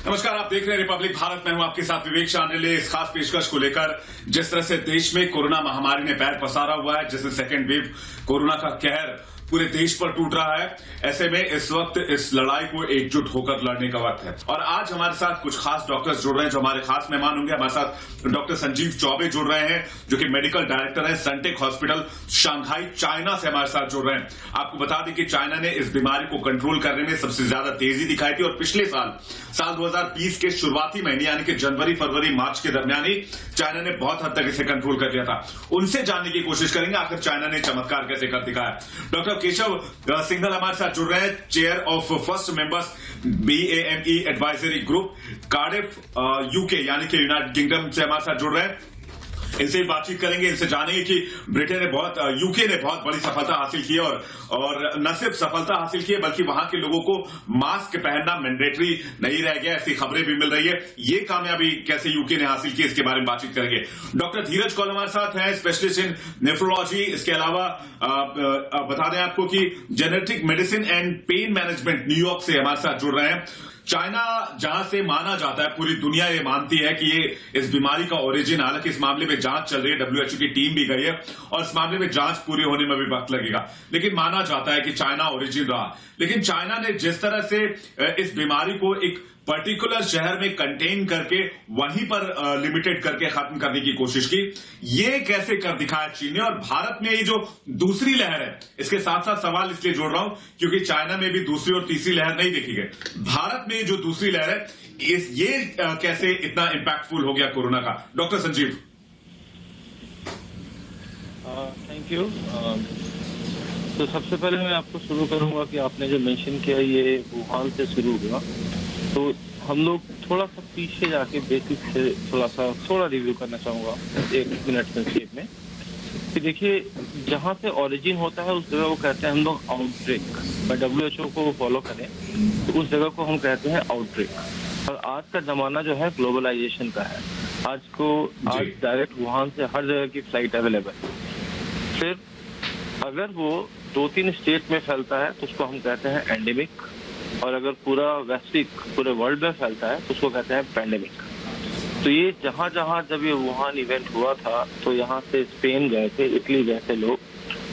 नमस्कार, आप देख रहे हैं रिपब्लिक भारत। मैं हूं आपके साथ विवेक चांडिले। इस खास पेशकश को लेकर जिस तरह से देश में कोरोना महामारी ने पैर पसारा हुआ है, जिससे सेकेंड वेव कोरोना का कहर पूरे देश पर टूट रहा है, ऐसे में इस वक्त इस लड़ाई को एकजुट होकर लड़ने का वक्त है। और आज हमारे साथ कुछ खास डॉक्टर्स जुड़ रहे हैं जो हमारे खास मेहमान होंगे। हमारे साथ डॉक्टर संजीव चौबे जुड़ रहे हैं जो कि मेडिकल डायरेक्टर हैं सनटेक हॉस्पिटल शांघाई चाइना से हमारे साथ जुड़ रहे हैं। आपको बता दें कि चाइना ने इस बीमारी को कंट्रोल करने में सबसे ज्यादा तेजी दिखाई थी और पिछले साल 2020 के शुरुआती महीने यानी कि जनवरी, फरवरी, मार्च के दरमियान ही चाइना ने बहुत हद तक इसे कंट्रोल कर लिया था। उनसे जानने की कोशिश करेंगे आखिर चाइना ने चमत्कार कैसे कर दिखाया। डॉक्टर केशव सिंघल हमारे साथ जुड़ रहे हैं, chair of first members BAME advisory group Cardiff UK यानी कि यूनाइटेड किंगडम से हमारे साथ जुड़ रहे हैं। इनसे बातचीत करेंगे, इनसे जानेंगे कि यूके ने बहुत बड़ी सफलता हासिल की है और न सिर्फ सफलता हासिल की है बल्कि वहां के लोगों को मास्क पहनना मैंडेटरी नहीं रह गया, ऐसी खबरें भी मिल रही है। ये कामयाबी कैसे यूके ने हासिल की, इसके बारे में बातचीत करेंगे। डॉक्टर धीरज कौल हमारे साथ हैं, स्पेशलिस्ट इन नेफ्रोलॉजी। इसके अलावा बता दें आपको कि genetic medicine and pain management New York से हमारे साथ जुड़ रहे हैं। चाइना जहां से माना जाता है, पूरी दुनिया ये मानती है कि ये इस बीमारी का ओरिजिन, हालांकि इस मामले में जांच चल रही है, WHO की टीम भी गई है और इस मामले में जांच पूरी होने में भी वक्त लगेगा, लेकिन माना जाता है कि चाइना ओरिजिन रहा। लेकिन चाइना ने जिस तरह से इस बीमारी को एक पर्टिकुलर शहर में कंटेन करके वहीं पर लिमिटेड करके खत्म करने की कोशिश की, ये कैसे कर दिखाया चीन ने। और भारत में ये जो दूसरी लहर है, इसके साथ साथ सवाल इसलिए जोड़ रहा हूं क्योंकि चाइना में भी दूसरी और तीसरी लहर नहीं देखी गई। भारत में जो दूसरी लहर है, ये कैसे इतना इंपैक्टफुल हो गया कोरोना का। डॉक्टर संजीव। Thank you. तो सबसे पहले मैं आपको शुरू करूंगा कि आपने जो मेंशन किया ये वुहान से शुरू हुआ, तो हम लोग थोड़ा सा पीछे जाके बेसिक से थोड़ा रिव्यू करना चाहूंगा 1 मिनट संक्षेप में कि देखिए जहां से ओरिजिन होता है उस जगह को कहते हैं हम लोग आउटब्रेक। WHO को फॉलो करें तो उस जगह को हम कहते हैं आउटब्रेक। और आज का जमाना जो है ग्लोबलाइजेशन का है। आज डायरेक्ट वुहान से हर जगह की फ्लाइट अवेलेबल। फिर अगर वो 2-3 स्टेट में फैलता है तो उसको हम कहते हैं एंडेमिक, और अगर पूरे वर्ल्ड में फैलता है तो उसको कहते हैं पैंडेमिक। तो ये जब ये वुहान इवेंट हुआ था तो यहाँ से स्पेन गए थे, इटली गए थे लोग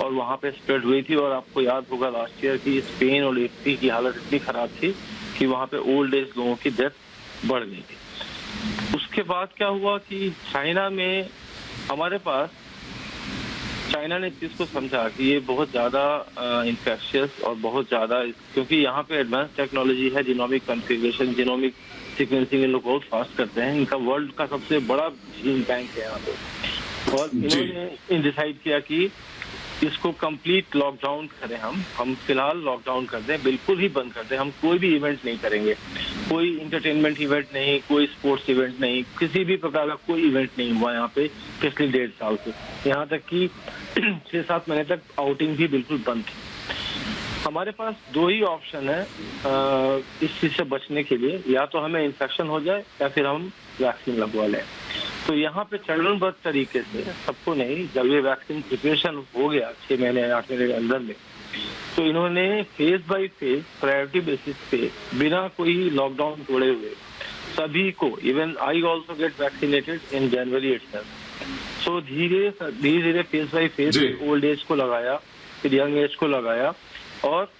और वहाँ पे स्प्रेड हुई थी। और आपको याद होगा लास्ट ईयर की स्पेन और इटली की हालत इतनी खराब थी कि वहाँ पे ओल्ड एज लोगों की डेथ बढ़ गई थी। उसके बाद क्या हुआ कि चाइना ने इस चीज को समझा कि ये बहुत ज्यादा इन्फेक्शियस और बहुत ज्यादा, क्योंकि यहाँ पे एडवांस टेक्नोलॉजी है, जीनोमिक कॉन्फ़िगरेशन, जीनोमिक सीक्वेंसिंग ये लोग बहुत फास्ट करते हैं। इनका वर्ल्ड का सबसे बड़ा जीन बैंक है यहाँ पे। और इन्होंने डिसाइड किया कि इसको कंप्लीट लॉकडाउन करें। हम फिलहाल लॉकडाउन कर दें, बिल्कुल ही बंद कर दें। हम कोई भी इवेंट नहीं करेंगे, कोई इंटरटेनमेंट इवेंट नहीं, कोई स्पोर्ट्स इवेंट नहीं, किसी भी प्रकार का कोई इवेंट नहीं हुआ यहाँ पे पिछले 1.5 साल से। यहाँ तक कि 6-7 महीने तक आउटिंग भी बिल्कुल बंद थी। हमारे पास 2 ही ऑप्शन है इस चीज से बचने के लिए, या तो हमें इन्फेक्शन हो जाए या फिर हम वैक्सीन लगवा लें। तो यहाँ पे चरणबद्ध तरीके से सबको नहीं, जब ये वैक्सीन प्रिपरेशन हो गया 6 महीने 8 महीने के अंदर में, तो इन्होंने phase by phase priority basis पे बिना कोई लॉकडाउन तोड़े हुए सभी को, even I also get vaccinated in January itself. So धीरे phase by phase old age को लगाया, फिर यंग एज को लगाया, और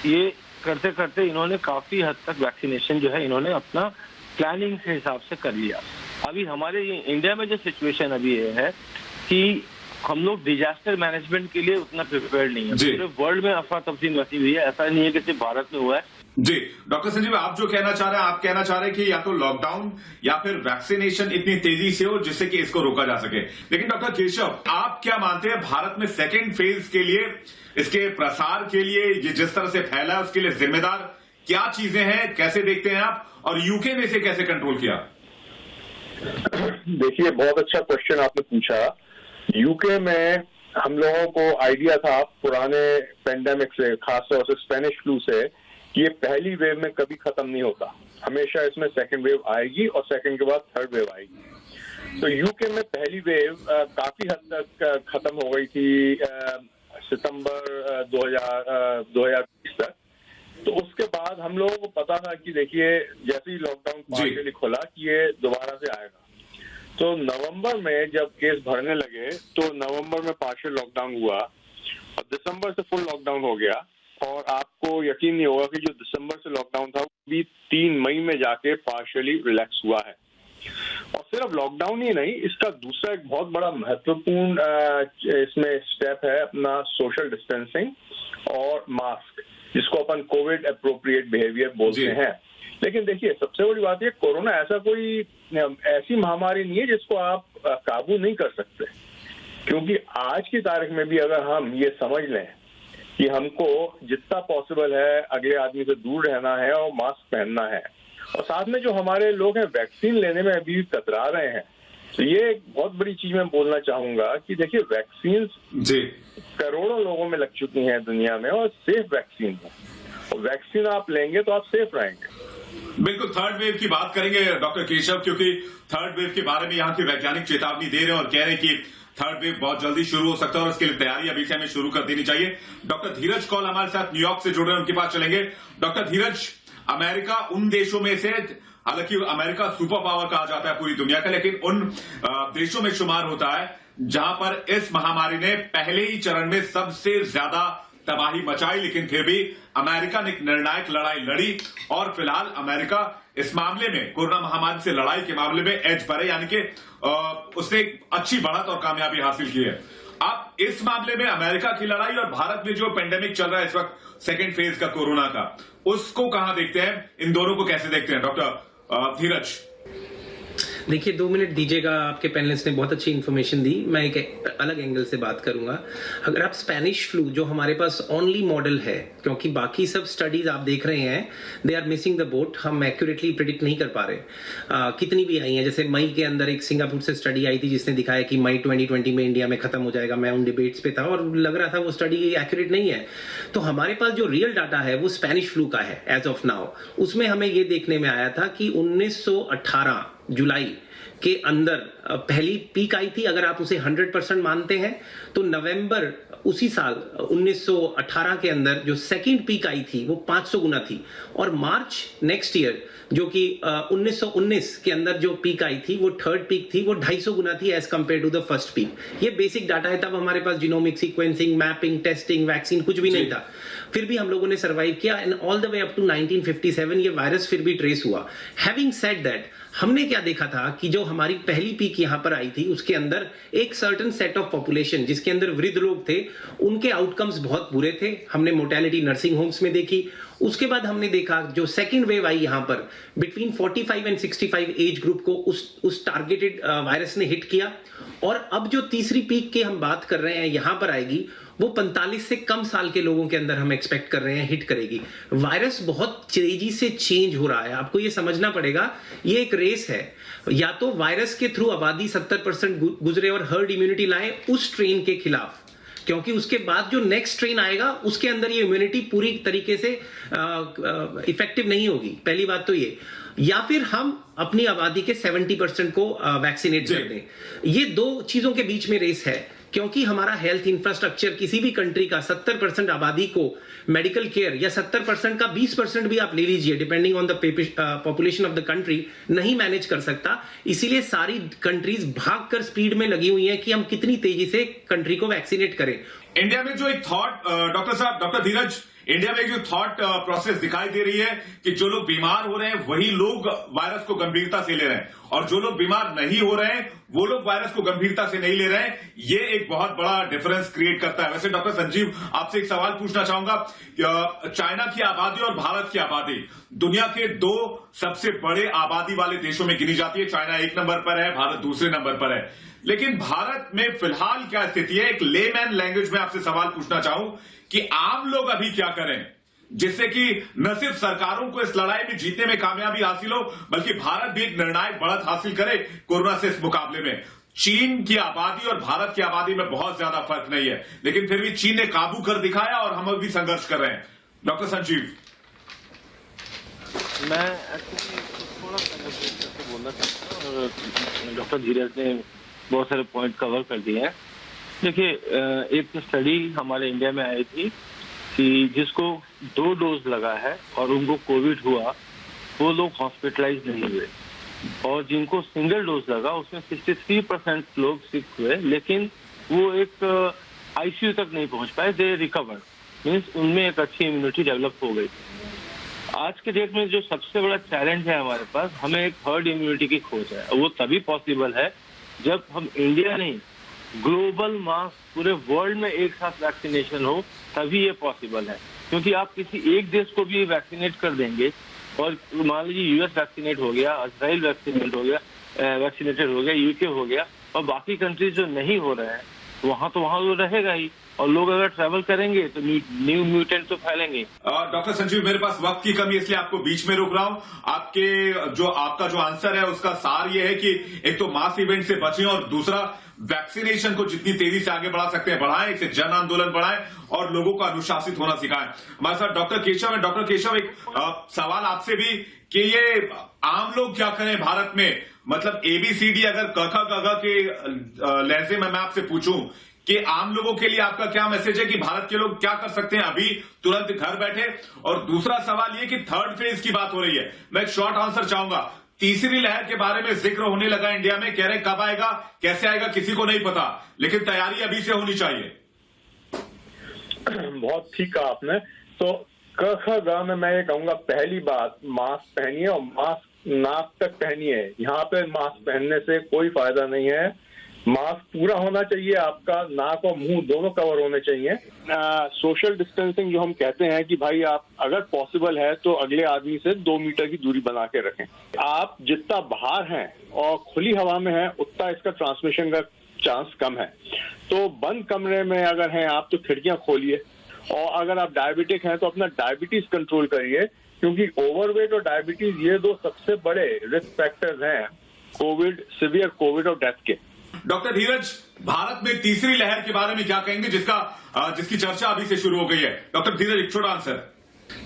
ये करते करते इन्होंने काफी हद तक वैक्सीनेशन जो है इन्होंने अपना प्लानिंग के हिसाब से कर लिया। अभी हमारे इंडिया में जो सिचुएशन अभी है कि हम लोग डिजास्टर मैनेजमेंट के लिए उतना प्रिपेयर्ड नहीं है। पूरे वर्ल्ड में अफरा तफरी मची हुई है, ऐसा नहीं है कि सिर्फ भारत में हुआ है। जी डॉक्टर संजीव, आप जो कहना चाह रहे हैं, आप कहना चाह रहे हैं कि या तो लॉकडाउन या फिर वैक्सीनेशन इतनी तेजी से हो जिससे कि इसको रोका जा सके। लेकिन डॉक्टर केशव, आप क्या मानते हैं भारत में सेकेंड फेज के लिए, इसके प्रसार के लिए, ये जिस तरह से फैला है उसके लिए जिम्मेदार क्या चीजें हैं, कैसे देखते हैं आप, और यूके ने इसे कैसे कंट्रोल किया? देखिए, बहुत अच्छा क्वेश्चन आपने पूछा। यूके में हम लोगों को आइडिया था पुराने पेंडेमिक से, खासतौर से स्पेनिश फ्लू से, कि ये पहली वेव में कभी खत्म नहीं होता, हमेशा इसमें सेकंड वेव आएगी और सेकंड के बाद थर्ड वेव आएगी। तो यूके में पहली वेव काफी हद तक खत्म हो गई थी सितंबर 2020 तक। तो उसके बाद हम लोगों को पता था कि देखिए जैसे ही लॉकडाउन पार्शियली खुला कि ये दोबारा से आएगा। तो नवंबर में जब केस बढ़ने लगे तो नवंबर में पार्शियल लॉकडाउन हुआ और दिसंबर से फुल लॉकडाउन हो गया। और आपको यकीन नहीं होगा कि जो दिसंबर से लॉकडाउन था वो भी 3 मई में जाके पार्शियली रिलैक्स हुआ है। और सिर्फ लॉकडाउन ही नहीं, इसका दूसरा एक बहुत बड़ा महत्वपूर्ण इसमें स्टेप है अपना सोशल डिस्टेंसिंग और मास्क, जिसको अपन कोविड अप्रोप्रिएट बिहेवियर बोलते हैं। लेकिन देखिए सबसे बड़ी बात है, कोरोना ऐसी महामारी नहीं है जिसको आप काबू नहीं कर सकते, क्योंकि आज की तारीख में भी अगर हम ये समझ लें कि हमको जितना पॉसिबल है अगले आदमी से दूर रहना है और मास्क पहनना है, और साथ में जो हमारे लोग हैं वैक्सीन लेने में अभी कतरा रहे हैं, तो ये एक बहुत बड़ी चीज मैं बोलना चाहूंगा कि देखिए वैक्सीन करोड़ों लोगों में लग चुकी हैं दुनिया में और सेफ वैक्सीन है, और वैक्सीन आप लेंगे तो आप सेफ रहेंगे। बिल्कुल, थर्ड वेव की बात करेंगे डॉक्टर केशव, क्योंकि थर्ड वेव के बारे में यहाँ के वैज्ञानिक चेतावनी दे रहे हैं और कह रहे हैं कि थर्ड वेव बहुत जल्दी शुरू हो सकता है और इसके लिए तैयारी अभी से हमें शुरू कर देनी चाहिए। डॉक्टर धीरज कौल हमारे साथ न्यूयॉर्क से जुड़ रहे हैं, उनके पास चलेंगे। डॉक्टर धीरज, अमेरिका उन देशों में से, हालांकि अमेरिका सुपर पावर कहा जाता है पूरी दुनिया का, लेकिन उन देशों में शुमार होता है जहां पर इस महामारी ने पहले ही चरण में सबसे ज्यादा तबाही मचाई, लेकिन फिर भी अमेरिका ने एक निर्णायक लड़ाई लड़ी और फिलहाल अमेरिका इस मामले में, कोरोना महामारी से लड़ाई के मामले में एज पर है, यानी कि उसने एक अच्छी बढ़त और कामयाबी हासिल की है। आप इस मामले में अमेरिका की लड़ाई और भारत में जो पेंडेमिक चल रहा है इस वक्त सेकेंड फेज का कोरोना का, उसको कहां देखते हैं, इन दोनों को कैसे देखते हैं डॉक्टर धीरज? देखिए 2 मिनट दीजिएगा, आपके पैनलिस्ट ने बहुत अच्छी इन्फॉर्मेशन दी, मैं एक अलग एंगल से बात करूंगा। अगर आप स्पेनिश फ्लू जो हमारे पास ओनली मॉडल है, क्योंकि बाकी सब स्टडीज आप देख रहे हैं they are missing the boat, हम एक्यूरेटली प्रिडिक्ट नहीं कर पा रहे कितनी भी आई हैं। जैसे मई के अंदर एक सिंगापुर से स्टडी आई थी जिसने दिखाया कि मई 2020 में इंडिया में खत्म हो जाएगा। मैं उन डिबेट्स पे था और लग रहा था वो स्टडी एक्यूरेट नहीं है। तो हमारे पास जो रियल डाटा है वो स्पेनिश फ्लू का है एज ऑफ नाउ। उसमें हमें ये देखने में आया था कि 1918 जुलाई के अंदर पहली पीक आई थी। अगर आप उसे 100% मानते हैं तो नवंबर उसी साल 1918 के अंदर जो सेकंड पीक आई थी वो 500 गुना थी, और मार्च नेक्स्ट ईयर जो कि 1919 के अंदर जो पीक आई थी वो थर्ड पीक थी, वो 250 गुना थी as compared to the first peak. ये बेसिक डाटा है। तब हमारे पास genomic sequencing, mapping, testing, vaccine कुछ भी नहीं था, फिर भी हम लोगों ने सर्वाइव किया and all the way up to 1957 ये वायरस फिर भी ट्रेस हुआ। हैविंग सेड दैट, हमने क्या देखा था कि जो हमारी पहली पीक यहां पर आई थी उसके अंदर एक सर्टेन सेट ऑफ पॉपुलेशन जिसके अंदर वृद्ध लोग थे, उनके आउटकम्स बहुत बुरे थे। हमने मोर्टेलिटी नर्सिंग होम्स में देखी। उसके बाद हमने देखा जो सेकंड वेव आई यहां पर बिटवीन 45 एंड 65 एज ग्रुप को उस टारगेटेड वायरस ने हिट किया। और अब जो तीसरी पीक की हम बात कर रहे हैं यहां पर आएगी, वो 45 से कम साल के लोगों के अंदर हम एक्सपेक्ट कर रहे हैं हिट करेगी। वायरस बहुत तेजी से चेंज हो रहा है, आपको ये समझना पड़ेगा। ये एक रेस है, या तो वायरस के थ्रू आबादी 70% गुजरे और हर्ड इम्यूनिटी लाए उस ट्रेन के खिलाफ, क्योंकि उसके बाद जो नेक्स्ट ट्रेन आएगा उसके अंदर ये इम्यूनिटी पूरी तरीके से इफेक्टिव नहीं होगी। पहली बात तो ये, या फिर हम अपनी आबादी के 70% को वैक्सीनेट कर दें। ये दो चीजों के बीच में रेस है, क्योंकि हमारा हेल्थ इंफ्रास्ट्रक्चर किसी भी कंट्री का 70% आबादी को मेडिकल केयर, या 70% का 20% भी आप ले लीजिए depending on the population of the country, नहीं मैनेज कर सकता। इसीलिए सारी कंट्रीज भागकर स्पीड में लगी हुई हैं कि हम कितनी तेजी से कंट्री को वैक्सीनेट करें। इंडिया में जो एक थॉट, डॉक्टर धीरज, इंडिया में जो थॉट प्रोसेस दिखाई दे रही है कि जो लोग बीमार हो रहे हैं वही लोग वायरस को गंभीरता से ले रहे हैं, और जो लोग बीमार नहीं हो रहे हैं वो लोग वायरस को गंभीरता से नहीं ले रहे हैं। ये एक बहुत बड़ा डिफरेंस क्रिएट करता है। वैसे डॉक्टर संजीव, आपसे एक सवाल पूछना चाहूंगा। चाइना की आबादी और भारत की आबादी दुनिया के 2 सबसे बड़े आबादी वाले देशों में गिनी जाती है। चाइना 1 नंबर पर है, भारत दूसरे नंबर पर है। लेकिन भारत में फिलहाल क्या स्थिति है? एक लेमैन लैंग्वेज में आपसे सवाल पूछना चाहूं कि आम लोग अभी क्या करें जिससे कि न सिर्फ सरकारों को इस लड़ाई में जीतने में कामयाबी हासिल हो, बल्कि भारत भी एक निर्णायक बढ़त हासिल करे कोरोना से इस मुकाबले में। चीन की आबादी और भारत की आबादी में बहुत ज्यादा फर्क नहीं है, लेकिन फिर भी चीन ने काबू कर दिखाया और हम अभी संघर्ष कर रहे हैं। डॉक्टर संजीव, मैं एक्चुअली थोड़ा सा बोलना चाहता हूँ, और डॉक्टर धीरज ने बहुत सारे पॉइंट कवर कर दिए हैं। देखिए, एक स्टडी हमारे इंडिया में आई थी कि जिसको 2 डोज लगा है और उनको कोविड हुआ, वो लोग हॉस्पिटलाइज नहीं हुए, और जिनको सिंगल डोज लगा उसमें 63% लोग सिक हुए, लेकिन वो एक आईसीयू तक नहीं पहुंच पाए, दे रिकवर्ड, मीन्स उनमें एक अच्छी इम्यूनिटी डेवलप हो गई। आज के डेट में जो सबसे बड़ा चैलेंज है हमारे पास, हमें एक हर्ड इम्यूनिटी की खोज है। वो तभी पॉसिबल है जब हम इंडिया नहीं, ग्लोबल मास पूरे वर्ल्ड में एक साथ वैक्सीनेशन हो, तभी ये पॉसिबल है। क्योंकि आप किसी एक देश को भी वैक्सीनेट कर देंगे, और मान लीजिए यूएस वैक्सीनेट हो गया, इजराइल वैक्सीनेट हो गया, वैक्सीनेटेड हो गया, यूके हो गया, और बाकी कंट्रीज जो नहीं हो रहे हैं वहां तो रहेगा ही, और लोग अगर ट्रैवल करेंगे तो न्यू म्यूटेंट तो फैलेंगे। डॉक्टर संजीव, मेरे पास वक्त की कमी, इसलिए आपको बीच में रोक रहा हूं। आपका जो आंसर है उसका सार ये है कि एक तो मास इवेंट से बचें, और दूसरा वैक्सीनेशन को जितनी तेजी से आगे बढ़ा सकते हैं बढ़ाएं, इसे जन आंदोलन बढ़ाएं और लोगों को अनुशासित होना सिखाएं। हमारे साथ डॉक्टर केशव है। डॉक्टर केशव, एक सवाल आपसे भी कि ये आम लोग क्या करें भारत में, मतलब ABCD अगर क ख ग घ के लहजे में मैं आपसे पूछूं कि आम लोगों के लिए आपका क्या मैसेज है कि भारत के लोग क्या कर सकते हैं अभी तुरंत घर बैठे? और दूसरा सवाल ये कि थर्ड फेज की बात हो रही है, मैं एक शॉर्ट आंसर चाहूंगा। तीसरी लहर के बारे में जिक्र होने लगा इंडिया में, कह रहे कब आएगा कैसे आएगा किसी को नहीं पता, लेकिन तैयारी अभी से होनी चाहिए। बहुत ठीक कहा आपने। तो क ख ग में मैं ये कहूंगा, पहली बात मास्क पहनिए, और मास्क नाक तक पहनिए। यहाँ पे मास्क पहनने से कोई फायदा नहीं है। मास्क पूरा होना चाहिए, आपका नाक और मुंह दोनों कवर होने चाहिए। सोशल डिस्टेंसिंग जो हम कहते हैं कि भाई आप अगर पॉसिबल है तो अगले आदमी से 2 मीटर की दूरी बना के रखें। आप जितना बाहर हैं और खुली हवा में हैं उतना इसका ट्रांसमिशन का चांस कम है। तो बंद कमरे में अगर हैं आप तो खिड़कियां खोलिए, और अगर आप डायबिटिक हैं तो अपना डायबिटीज कंट्रोल करिए, क्योंकि ओवरवेट और डायबिटीज ये 2 सबसे बड़े रिस्क फैक्टर्स हैं कोविड, सीवियर कोविड और डेथ के। डॉक्टर धीरज, भारत में तीसरी लहर के बारे में क्या कहेंगे जिसकी चर्चा अभी से शुरू हो गई है? डॉक्टर धीरज, एक छोटा आंसर।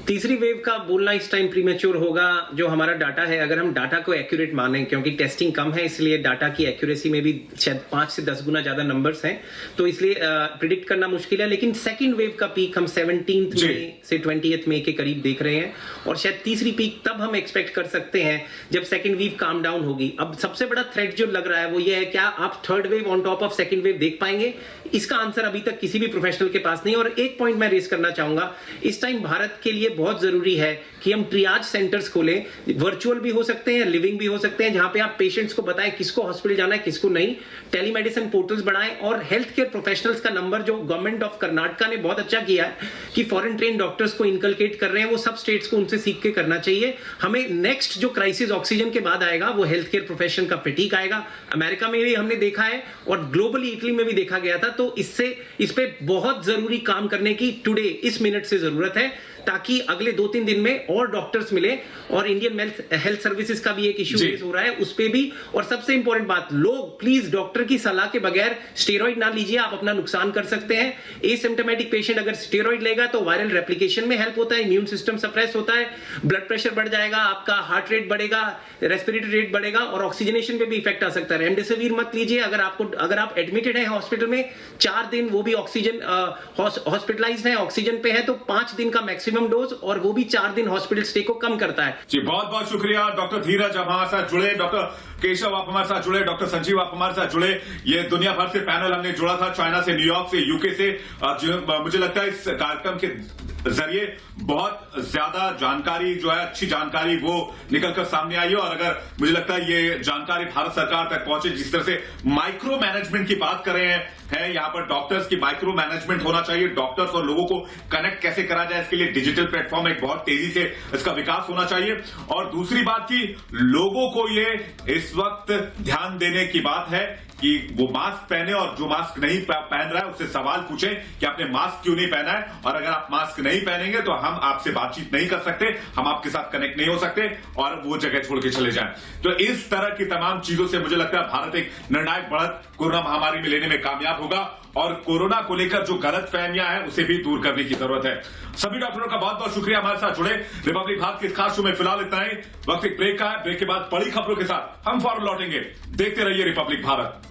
तीसरी वेव का बोलना इस टाइम प्रीमेच्योर होगा। जो हमारा डाटा है, अगर हम डाटा को एक्यूरेट मानें, क्योंकि टेस्टिंग कम है इसलिए डाटा की एक्यूरेसी में भी शायद 5 से 10 गुना ज्यादा नंबर्स हैं, तो इसलिए प्रिडिक्ट करना मुश्किल है। लेकिन सेकंड वेव का पीक हम 17 मई से 20 मई के करीब देख रहे हैं, और शायद तीसरी पीक तब हम एक्सपेक्ट कर सकते हैं जब सेकंड वेव काम डाउन होगी। अब सबसे बड़ा थ्रेट जो लग रहा है वो ये है, क्या आप third wave on top of second wave देख पाएंगे? इसका आंसर अभी तक किसी भी प्रोफेशनल के पास नहीं। और एक पॉइंट मैं रेस करना चाहूंगा, इस टाइम भारत के लिए बहुत जरूरी है कि हम ट्रियाज सेंटर्स खोलें, वर्चुअल भी हो सकते हैं, लिविंग भी हो सकते हैं, जहां पे आप पेशेंट्स को बताएं किसको हॉस्पिटल जाना है किसको नहीं। टेलीमेडिसिन पोर्टल्स बढ़ाएं, और हेल्थ केयर प्रोफेशनल्स का नंबर जो गवर्नमेंट ऑफ कर्नाटका ने बहुत अच्छा किया है कि फॉरेन ट्रेन डॉक्टर्स को इनकलकेट कर रहे हैं, वो सब स्टेट्स को उनसे सीख के करना चाहिए। हमें नेक्स्ट जो क्राइसिस ऑक्सीजन के बाद आएगा वो हेल्थ केयर प्रोफेशन का फटीग आएगा। अमेरिका में भी हमने देखा है और ग्लोबली इटली में भी देखा गया था। तो इस पे बहुत जरूरी काम करने की टुडे इस मिनट से जरूरत है, ताकि अगले 2-3 दिन में और डॉक्टर्स मिले। और इंडियन हेल्थ सर्विसेज का भी एक इश्यू रेज हो रहा है, उस पे भी। और सबसे इंपॉर्टेंट बात, लोग प्लीज डॉक्टर की सलाह के बगैर स्टेरॉइड ना लीजिए, आप अपना नुकसान कर सकते हैं। एसिम्प्टोमेटिक पेशेंट अगर स्टेरॉइड लेगा तो वायरल रेप्लिकेशन में हेल्प होता है, इम्यून सिस्टम सप्रेस होता है, ब्लड प्रेशर बढ़ जाएगा, आपका हार्ट रेट बढ़ेगा, रेस्पिरेटरी रेट बढ़ेगा, और ऑक्सीजनेशन पे भी इफेक्ट आ सकता है। रेमडेसिविर मत लीजिए। अगर आप एडमिटेड हैं हॉस्पिटल में 4 दिन, वो भी ऑक्सीजन हॉस्पिटलाइज्ड है, ऑक्सीजन पे है, तो 5 दिन का मैक्सिमम डोज, और वो भी 4 दिन हॉस्पिटल स्टे को कम करता है। जी, बहुत बहुत शुक्रिया डॉक्टर धीरज, आप हमारे साथ जुड़े। डॉक्टर केशव, आप हमारे साथ जुड़े। डॉक्टर संजीव, आप हमारे साथ जुड़े। ये दुनिया भर से पैनल हमने जुड़ा था, चाइना से, न्यूयॉर्क से, यूके से। मुझे लगता है इस कार्यक्रम के जरिए बहुत ज्यादा जानकारी जो है, अच्छी जानकारी वो निकलकर सामने आई है। और अगर मुझे लगता है ये जानकारी भारत सरकार तक पहुंचे, जिस तरह से माइक्रो मैनेजमेंट की बात कर रहे हैं यहाँ पर डॉक्टर्स की, माइक्रो मैनेजमेंट होना चाहिए। डॉक्टर्स और लोगों को कनेक्ट कैसे करा जाए, इसके लिए डिजिटल प्लेटफॉर्म एक बहुत तेजी से इसका विकास होना चाहिए। और दूसरी बात की लोगों को ये इस वक्त ध्यान देने की बात है कि वो मास्क पहने, और जो मास्क नहीं पहन रहा है उससे सवाल पूछें कि आपने मास्क क्यों नहीं पहना है। और अगर आप मास्क नहीं पहनेंगे तो हम आपसे बातचीत नहीं कर सकते, हम आपके साथ कनेक्ट नहीं हो सकते, और वो जगह छोड़ के चले जाएं। तो इस तरह की तमाम चीजों से मुझे लगता है भारत एक निर्णायक बढ़त कोरोना महामारी में लेने में कामयाब होगा, और कोरोना को लेकर जो गलत फहमियां हैं उसे भी दूर करने की जरूरत है। सभी डॉक्टरों का बहुत बहुत शुक्रिया हमारे साथ जुड़े। रिपब्लिक भारत के इस खास शो में फिलहाल इतना ही। वक्त एक ब्रेक का है, ब्रेक के बाद बड़ी खबरों के साथ हम फौरन लौटेंगे। देखते रहिए रिपब्लिक भारत।